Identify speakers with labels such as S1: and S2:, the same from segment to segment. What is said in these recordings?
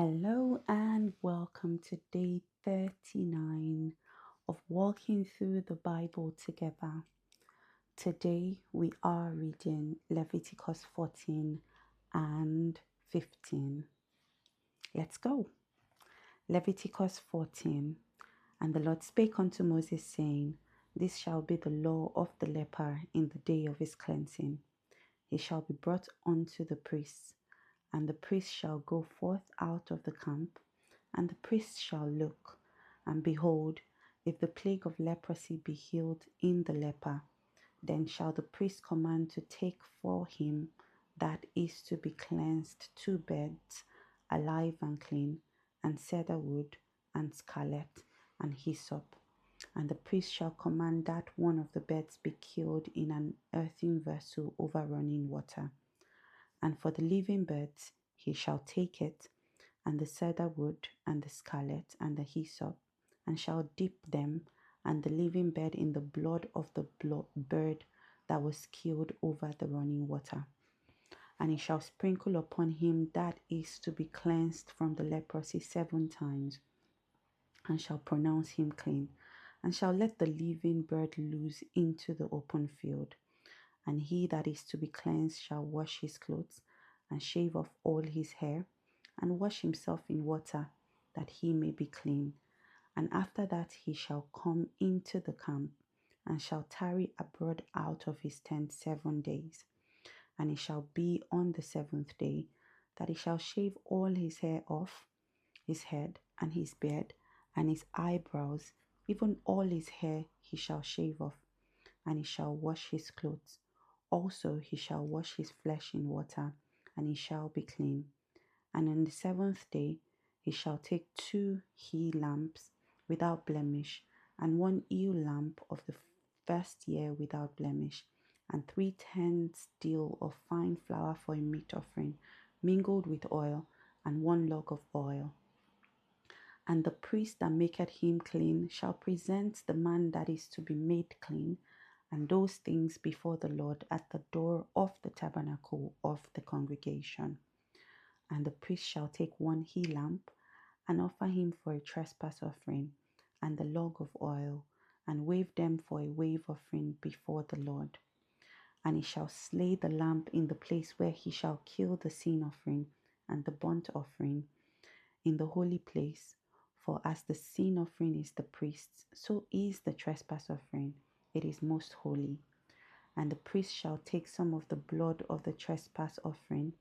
S1: Hello and welcome to day 39 of walking through the Bible together. Today we are reading Leviticus 14 and 15. Let's go. Leviticus 14. And the Lord spake unto Moses, saying, This shall be the law of the leper in the day of his cleansing. He shall be brought unto the priests, and the priest shall go forth out of the camp, and the priest shall look, and behold, if the plague of leprosy be healed in the leper, then shall the priest command to take for him that is to be cleansed 2 beds, alive and clean, and cedar wood, and scarlet, and hyssop. And the priest shall command that one of the beds be killed in an earthen vessel over running water. And for the living birds he shall take it, and the cedar wood, and the scarlet, and the hyssop, and shall dip them and the living bird in the blood of the bird that was killed over the running water. And he shall sprinkle upon him that is to be cleansed from the leprosy 7 times, and shall pronounce him clean, and shall let the living bird loose into the open field. And he that is to be cleansed shall wash his clothes, and shave off all his hair, and wash himself in water, that he may be clean. And after that he shall come into the camp, and shall tarry abroad out of his tent 7 days. And it shall be on the 7th day that he shall shave all his hair off his head, and his beard, and his eyebrows, even all his hair he shall shave off, and he shall wash his clothes. Also he shall wash his flesh in water, and he shall be clean. And on the 7th day he shall take 2 he lambs without blemish, and 1 ewe lamb of the first year without blemish, and 3/10 deal of fine flour for a meat offering, mingled with oil, and 1 log of oil. And the priest that maketh him clean shall present the man that is to be made clean, and those things before the Lord at the door of the tabernacle of the congregation. And the priest shall take 1 he lamb, and offer him for a trespass offering, and the log of oil, and wave them for a wave offering before the Lord. And he shall slay the lamb in the place where he shall kill the sin offering and the burnt offering in the holy place. For as the sin offering is the priest's, so is the trespass offering. It is most holy. And the priest shall take some of the blood of the trespass offering,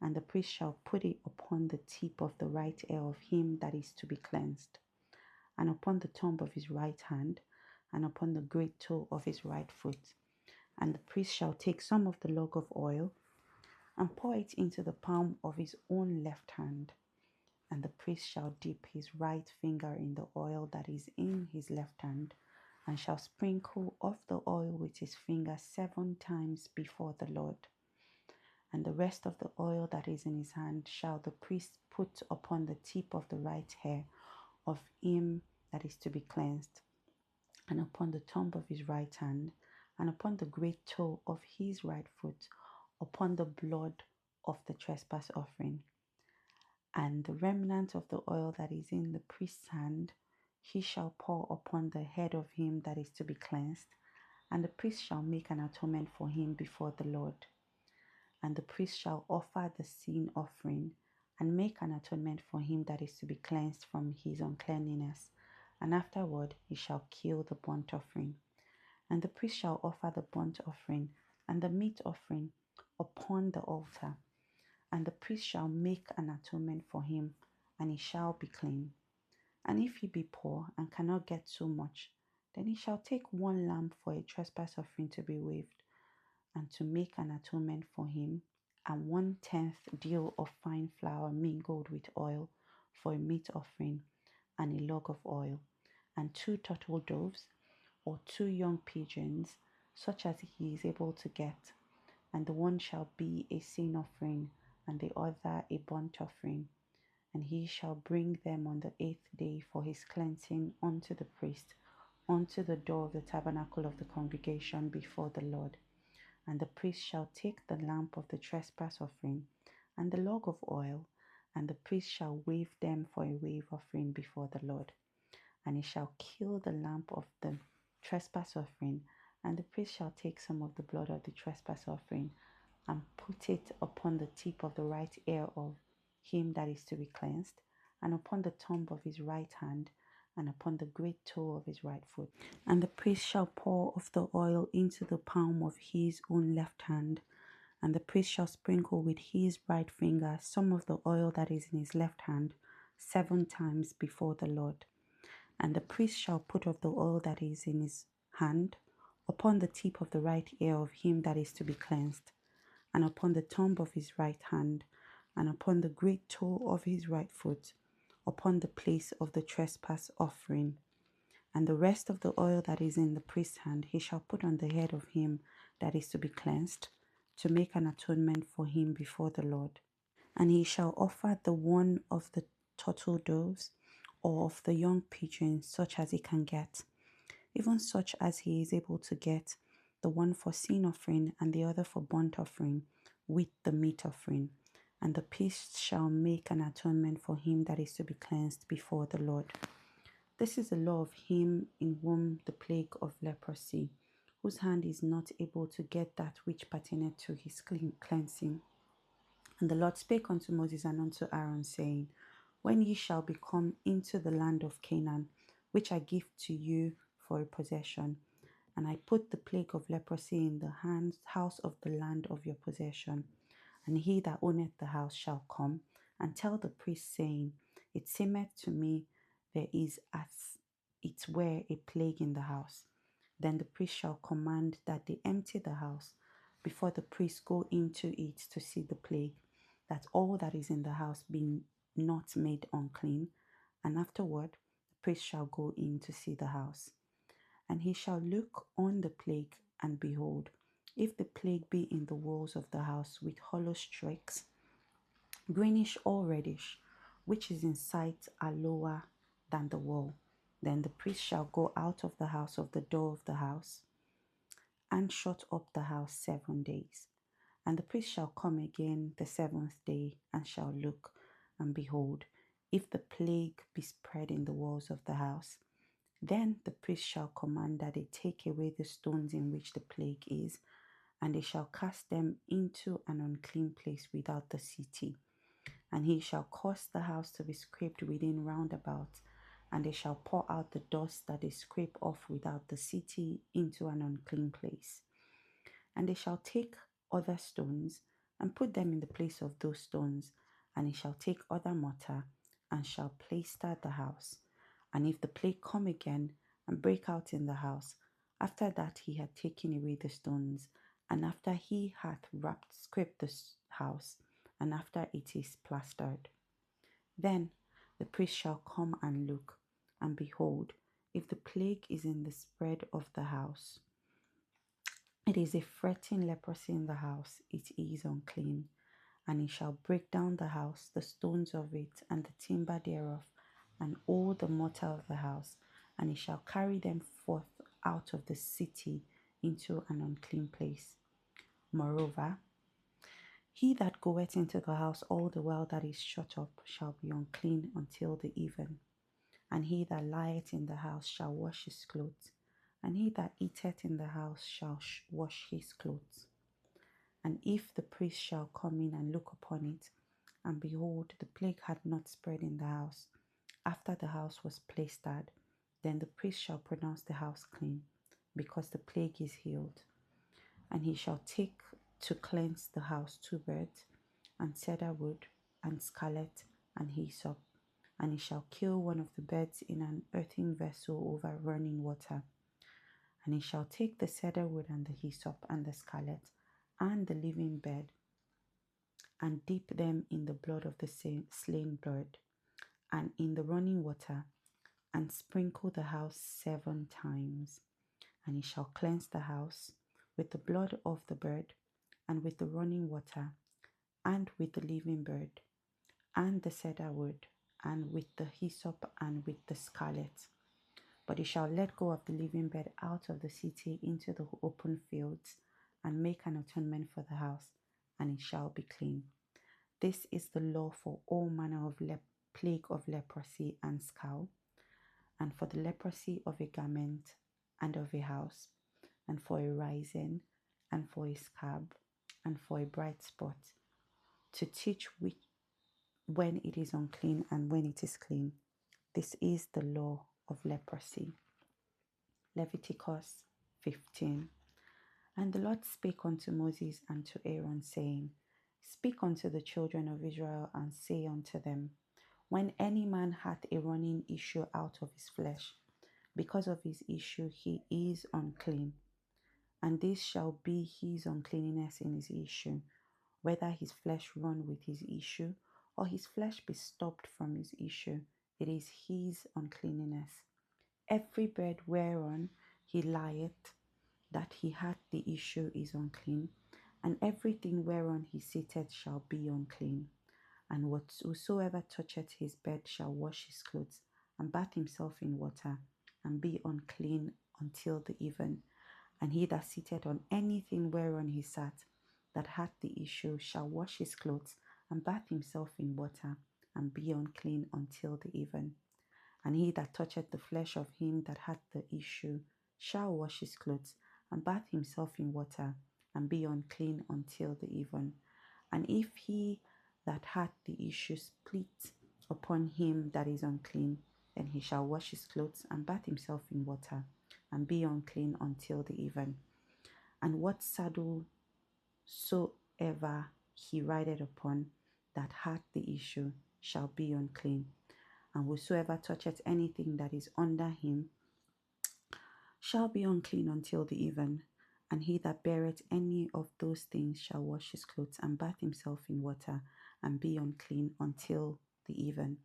S1: and the priest shall put it upon the tip of the right ear of him that is to be cleansed, and upon the thumb of his right hand, and upon the great toe of his right foot. And the priest shall take some of the log of oil, and pour it into the palm of his own left hand. And the priest shall dip his right finger in the oil that is in his left hand, and shall sprinkle of the oil with his finger 7 times before the Lord. And the rest of the oil that is in his hand shall the priest put upon the tip of the right hair of him that is to be cleansed, and upon the thumb of his right hand, and upon the great toe of his right foot, upon the blood of the trespass offering. And the remnant of the oil that is in the priest's hand he shall pour upon the head of him that is to be cleansed, and the priest shall make an atonement for him before the Lord. And the priest shall offer the sin offering, and make an atonement for him that is to be cleansed from his uncleanness, and afterward he shall kill the burnt offering. And the priest shall offer the burnt offering and the meat offering upon the altar, and the priest shall make an atonement for him, and he shall be clean. And if he be poor and cannot get so much, then he shall take 1 lamb for a trespass offering to be waved, and to make an atonement for him, and 1/10 deal of fine flour mingled with oil for a meat offering, and a log of oil, and 2 turtle doves, or 2 young pigeons, such as he is able to get. And the one shall be a sin offering, and the other a burnt offering. And he shall bring them on the 8th day for his cleansing unto the priest, unto the door of the tabernacle of the congregation before the Lord. And the priest shall take the lamp of the trespass offering, and the log of oil, and the priest shall wave them for a wave offering before the Lord. And he shall kill the lamb of the trespass offering, and the priest shall take some of the blood of the trespass offering and put it upon the tip of the right ear of him that is to be cleansed, and upon the thumb of his right hand, and upon the great toe of his right foot. And the priest shall pour of the oil into the palm of his own left hand, and the priest shall sprinkle with his right finger some of the oil that is in his left hand 7 times before the Lord. And the priest shall put of the oil that is in his hand upon the tip of the right ear of him that is to be cleansed, and upon the thumb of his right hand, and upon the great toe of his right foot, upon the place of the trespass offering. And the rest of the oil that is in the priest's hand he shall put on the head of him that is to be cleansed, to make an atonement for him before the Lord. And he shall offer the one of the turtle doves, or of the young pigeons, such as he can get, even such as he is able to get, the one for sin offering and the other for burnt offering, with the meat offering. And the priest shall make an atonement for him that is to be cleansed before the Lord. This is the law of him in whom the plague of leprosy, whose hand is not able to get that which pertaineth to his cleansing. And the Lord spake unto Moses and unto Aaron, saying, When ye shall be come into the land of Canaan, which I give to you for a possession, and I put the plague of leprosy in the house of the land of your possession, and he that owneth the house shall come and tell the priest, saying, It seemeth to me there is as it were a plague in the house. Then the priest shall command that they empty the house before the priest go into it to see the plague, that all that is in the house be not made unclean. And afterward the priest shall go in to see the house. And he shall look on the plague, and behold, if the plague be in the walls of the house with hollow streaks, greenish or reddish, which is in sight are lower than the wall, then the priest shall go out of the house of the door of the house, and shut up the house 7 days. And the priest shall come again the 7th day, and shall look, and behold, if the plague be spread in the walls of the house, then the priest shall command that they take away the stones in which the plague is, and they shall cast them into an unclean place without the city. And he shall cause the house to be scraped within round about, and they shall pour out the dust that they scrape off without the city into an unclean place. And they shall take other stones, and put them in the place of those stones, and he shall take other mortar, and shall plaister the house. And if the plague come again, and break out in the house, after that he had taken away the stones, and after he hath scraped the house, and after it is plastered, then the priest shall come and look, and behold, if the plague is in the spread of the house, it is a fretting leprosy in the house, it is unclean. And he shall break down the house, the stones of it, and the timber thereof, and all the mortar of the house, and he shall carry them forth out of the city into an unclean place. Moreover, he that goeth into the house all the while that is shut up shall be unclean until the even. And he that lieth in the house shall wash his clothes, and he that eateth in the house shall wash his clothes. And if the priest shall come in and look upon it, and behold, the plague had not spread in the house, after the house was plastered, then the priest shall pronounce the house clean, because the plague is healed. And he shall take to cleanse the house 2 birds, and cedar wood, and scarlet, and hyssop. And he shall kill one of the birds in an earthen vessel over running water. And he shall take the cedar wood, and the hyssop, and the scarlet, and the living bird, and dip them in the blood of the slain bird, and in the running water, and sprinkle the house 7 times. And he shall cleanse the house with the blood of the bird, and with the running water, and with the living bird, and the cedar wood, and with the hyssop, and with the scarlet. But he shall let go of the living bird out of the city into the open fields, and make an atonement for the house, and it shall be clean. This is the law for all manner of plague of leprosy and scale, and for the leprosy of a garment and of a house, and for a rising, and for a scab, and for a bright spot, to teach which when it is unclean and when it is clean. This is the law of leprosy. Leviticus 15. And the Lord spake unto Moses and to Aaron, saying, Speak unto the children of Israel, and say unto them, When any man hath a running issue out of his flesh, because of his issue he is unclean. And this shall be his uncleanness in his issue, whether his flesh run with his issue, or his flesh be stopped from his issue, it is his uncleanness. Every bed whereon he lieth, that he hath the issue, is unclean, and everything whereon he sitteth shall be unclean. And whosoever toucheth his bed shall wash his clothes, and bathe himself in water, and be unclean until the even. And he that sitteth on anything whereon he sat, that hath the issue, shall wash his clothes, and bathe himself in water, and be unclean until the even. And he that toucheth the flesh of him that hath the issue shall wash his clothes, and bathe himself in water, and be unclean until the even. And if he that hath the issue split upon him that is unclean, then he shall wash his clothes, and bathe himself in water, and be unclean until the even. And what saddle soever he rideth upon that hath the issue shall be unclean. And whosoever toucheth anything that is under him shall be unclean until the even. And he that beareth any of those things shall wash his clothes, and bathe himself in water, and be unclean until the even.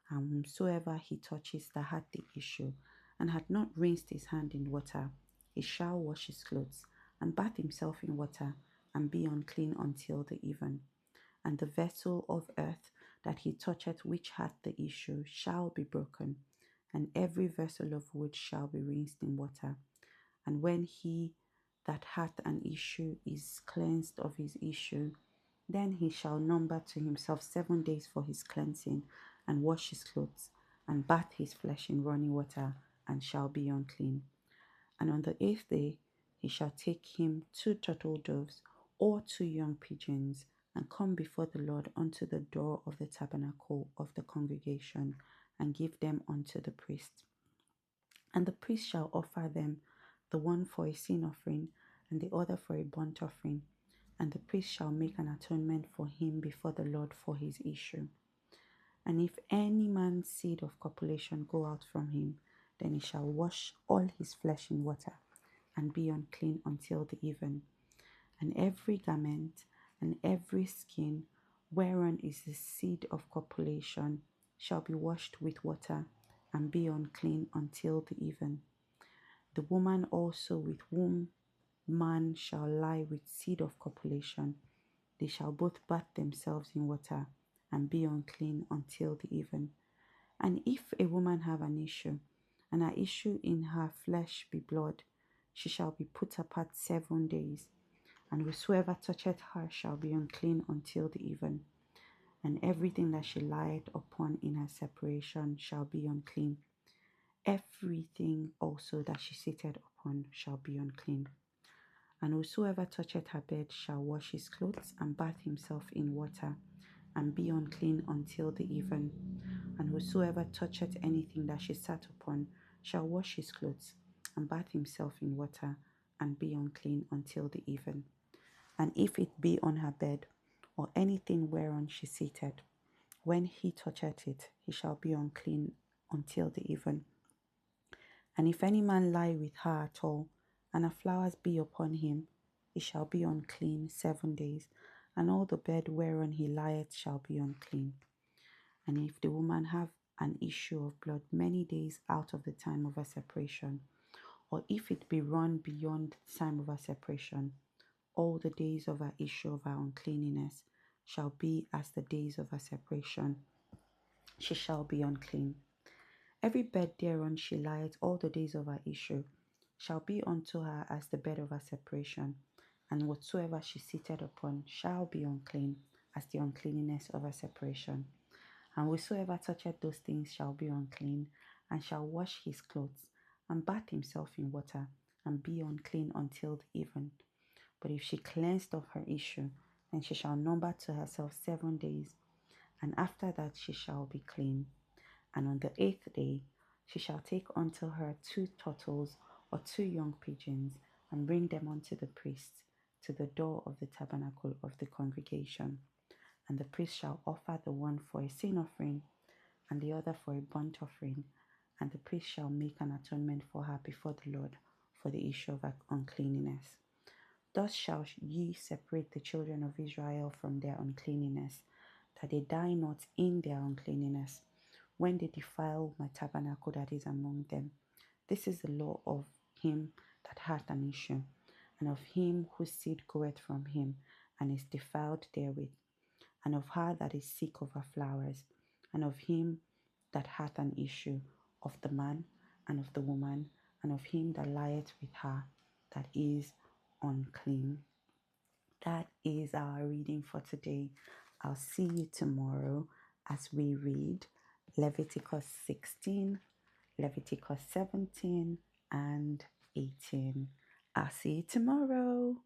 S1: And whomsoever he touches that hath the issue, and hath not rinsed his hand in water, he shall wash his clothes, and bathe himself in water, and be unclean until the even. And the vessel of earth that he toucheth which hath the issue shall be broken, and every vessel of wood shall be rinsed in water. And when he that hath an issue is cleansed of his issue, then he shall number to himself 7 days for his cleansing, and wash his clothes, and bathe his flesh in running water, and shall be unclean. And on the 8th day he shall take him 2 turtle doves, or 2 young pigeons, and come before the Lord unto the door of the tabernacle of the congregation, and give them unto the priest. And the priest shall offer them, the one for a sin offering, and the other for a burnt offering. And the priest shall make an atonement for him before the Lord for his issue. And if any man's seed of copulation go out from him, then he shall wash all his flesh in water, and be unclean until the even. And every garment and every skin whereon is the seed of copulation shall be washed with water, and be unclean until the even. The woman also with whom man shall lie with seed of copulation, they shall both bathe themselves in water, and be unclean until the even. And if a woman have an issue, and her issue in her flesh be blood, she shall be put apart 7 days. And whosoever toucheth her shall be unclean until the even. And everything that she lieth upon in her separation shall be unclean. Everything also that she sitteth upon shall be unclean. And whosoever toucheth her bed shall wash his clothes, and bathe himself in water, and be unclean until the even. And whosoever toucheth anything that she sat upon shall wash his clothes, and bathe himself in water, and be unclean until the even. And if it be on her bed, or anything whereon she sitteth, when he toucheth it, he shall be unclean until the even. And if any man lie with her at all, and her flowers be upon him, he shall be unclean 7 days, and all the bed whereon he lieth shall be unclean. And if the woman have an issue of blood many days out of the time of her separation, or if it be run beyond the time of her separation, all the days of her issue of her uncleanness shall be as the days of her separation. She shall be unclean. Every bed thereon she lieth all the days of her issue shall be unto her as the bed of her separation, and whatsoever she sitteth upon shall be unclean as the uncleanness of a separation. And whosoever toucheth those things shall be unclean, and shall wash his clothes, and bathe himself in water, and be unclean until the even. But if she cleansed of her issue, then she shall number to herself 7 days, and after that she shall be clean. And on the 8th day she shall take unto her 2 turtles or 2 young pigeons, and bring them unto the priest to the door of the tabernacle of the congregation. And the priest shall offer the one for a sin offering, and the other for a burnt offering. And the priest shall make an atonement for her before the Lord for the issue of her uncleanness. Thus shall ye separate the children of Israel from their uncleanness, that they die not in their uncleanness, when they defile my tabernacle that is among them. This is the law of him that hath an issue, and of him whose seed goeth from him, and is defiled therewith, and of her that is sick of her flowers, and of him that hath an issue, of the man and of the woman, and of him that lieth with her, that is unclean. That is our reading for today. I'll see you tomorrow as we read Leviticus 16, Leviticus 17, and 18. I'll see you tomorrow.